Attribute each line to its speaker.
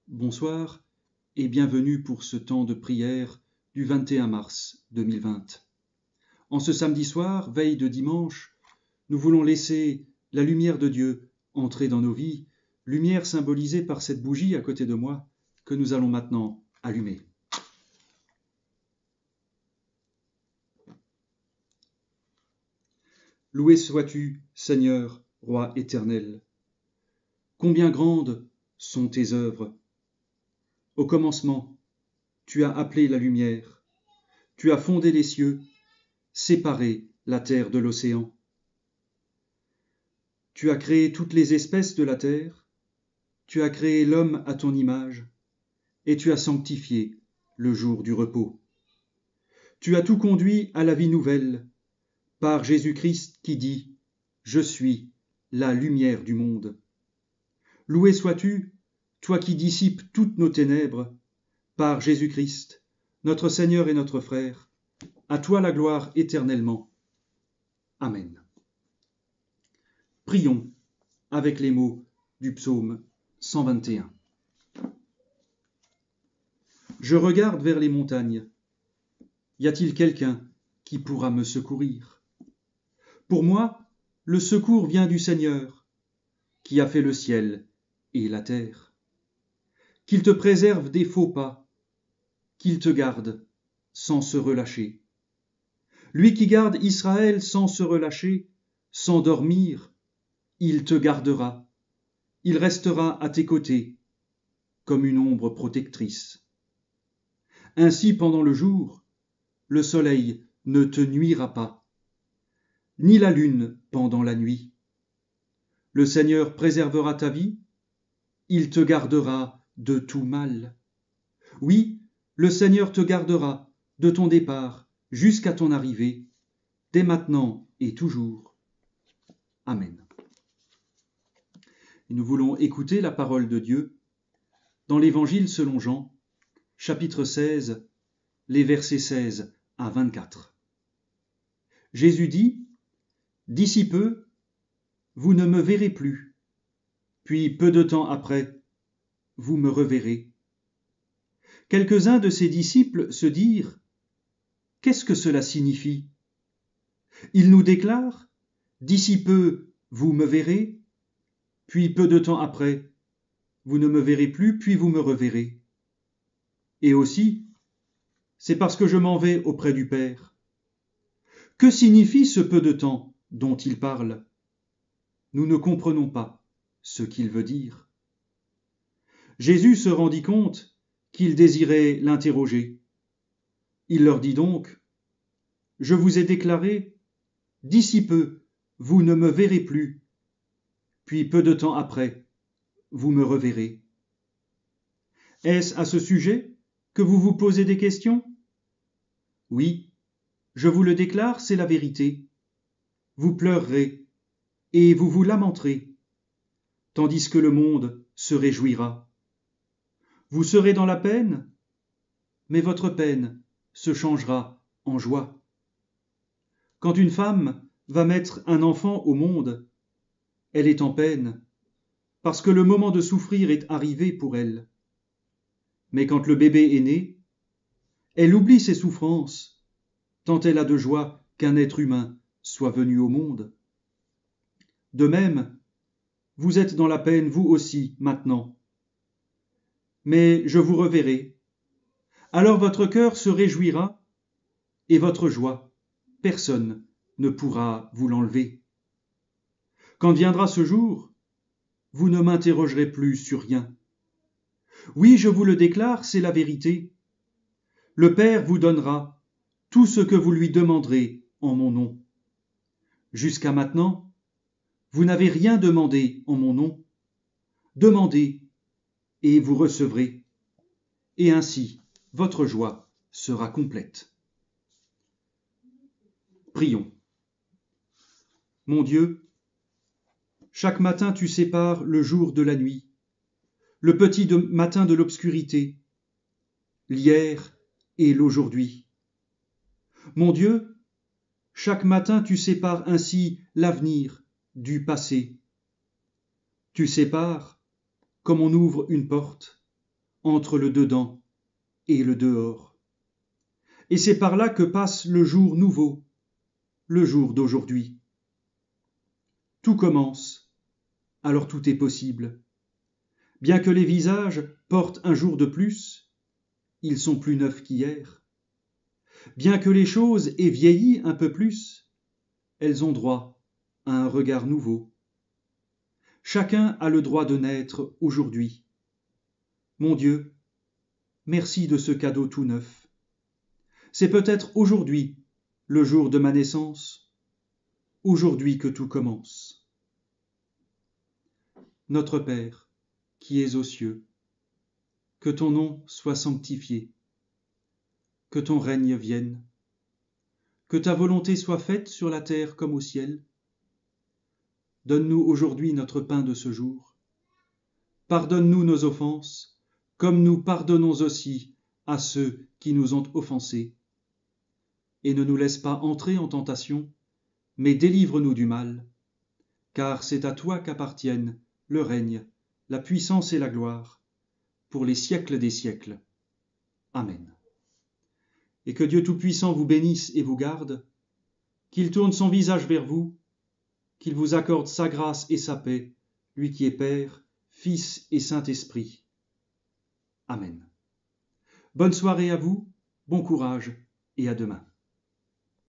Speaker 1: Bonsoir et bienvenue pour ce temps de prière du 21 mars 2020. En ce samedi soir, veille de dimanche, nous voulons laisser la lumière de Dieu entrer dans nos vies, lumière symbolisée par cette bougie à côté de moi que nous allons maintenant allumer. Loué sois-tu, Seigneur, Roi éternel. Combien grandes sont tes œuvres. Au commencement, tu as appelé la lumière, tu as fondé les cieux, séparé la terre de l'océan. Tu as créé toutes les espèces de la terre, tu as créé l'homme à ton image, et tu as sanctifié le jour du repos. Tu as tout conduit à la vie nouvelle, par Jésus-Christ qui dit « Je suis la lumière du monde ». Loué sois-tu, toi qui dissipes toutes nos ténèbres, par Jésus-Christ, notre Seigneur et notre frère, à toi la gloire éternellement. Amen. Prions avec les mots du psaume 121. Je regarde vers les montagnes. Y a-t-il quelqu'un qui pourra me secourir? Pour moi, le secours vient du Seigneur, qui a fait le ciel et la terre. Qu'il te préserve des faux pas, qu'il te garde sans se relâcher. Lui qui garde Israël sans se relâcher, sans dormir, il te gardera, il restera à tes côtés, comme une ombre protectrice. Ainsi pendant le jour, le soleil ne te nuira pas, ni la lune pendant la nuit. Le Seigneur préservera ta vie, il te gardera de tout mal. Oui, le Seigneur te gardera de ton départ jusqu'à ton arrivée, dès maintenant et toujours. Amen. Et nous voulons écouter la parole de Dieu dans l'Évangile selon Jean, chapitre 16, les versets 16 à 24. Jésus dit, « D'ici peu, vous ne me verrez plus, puis peu de temps après, vous me reverrez. » Quelques-uns de ses disciples se dirent, « Qu'est-ce que cela signifie ?» Il nous déclare, « D'ici peu, vous me verrez, puis peu de temps après, vous ne me verrez plus, puis vous me reverrez. » Et aussi, c'est parce que je m'en vais auprès du Père. Que signifie ce peu de temps dont il parle? Nous ne comprenons pas ce qu'il veut dire. Jésus se rendit compte qu'ils désiraient l'interroger. Il leur dit donc, « Je vous ai déclaré, d'ici peu, vous ne me verrez plus, puis peu de temps après, vous me reverrez. » Est-ce à ce sujet que vous vous posez des questions? Oui, je vous le déclare, c'est la vérité. Vous pleurerez et vous vous lamenterez, tandis que le monde se réjouira. Vous serez dans la peine, mais votre peine se changera en joie. Quand une femme va mettre un enfant au monde, elle est en peine, parce que le moment de souffrir est arrivé pour elle. Mais quand le bébé est né, elle oublie ses souffrances, tant elle a de joie qu'un être humain soit venu au monde. De même, vous êtes dans la peine vous aussi maintenant. Mais je vous reverrai. Alors votre cœur se réjouira et votre joie, personne ne pourra vous l'enlever. Quand viendra ce jour, vous ne m'interrogerez plus sur rien. Oui, je vous le déclare, c'est la vérité. Le Père vous donnera tout ce que vous lui demanderez en mon nom. Jusqu'à maintenant, vous n'avez rien demandé en mon nom. Demandez et vous recevrez, et ainsi votre joie sera complète. Prions. Mon Dieu, chaque matin tu sépares le jour de la nuit, le petit matin de l'obscurité, l'hier et l'aujourd'hui. Mon Dieu, chaque matin tu sépares ainsi l'avenir du passé. Tu sépares comme on ouvre une porte, entre le dedans et le dehors. Et c'est par là que passe le jour nouveau, le jour d'aujourd'hui. Tout commence, alors tout est possible. Bien que les visages portent un jour de plus, ils sont plus neufs qu'hier. Bien que les choses aient vieilli un peu plus, elles ont droit à un regard nouveau. Chacun a le droit de naître aujourd'hui. Mon Dieu, merci de ce cadeau tout neuf. C'est peut-être aujourd'hui, le jour de ma naissance, aujourd'hui que tout commence. Notre Père, qui es aux cieux, que ton nom soit sanctifié, que ton règne vienne, que ta volonté soit faite sur la terre comme au ciel. Donne-nous aujourd'hui notre pain de ce jour. Pardonne-nous nos offenses, comme nous pardonnons aussi à ceux qui nous ont offensés. Et ne nous laisse pas entrer en tentation, mais délivre-nous du mal, car c'est à toi qu'appartiennent le règne, la puissance et la gloire, pour les siècles des siècles. Amen. Et que Dieu Tout-Puissant vous bénisse et vous garde, qu'il tourne son visage vers vous, qu'il vous accorde sa grâce et sa paix, lui qui est Père, Fils et Saint-Esprit. Amen. Bonne soirée à vous, bon courage et à demain.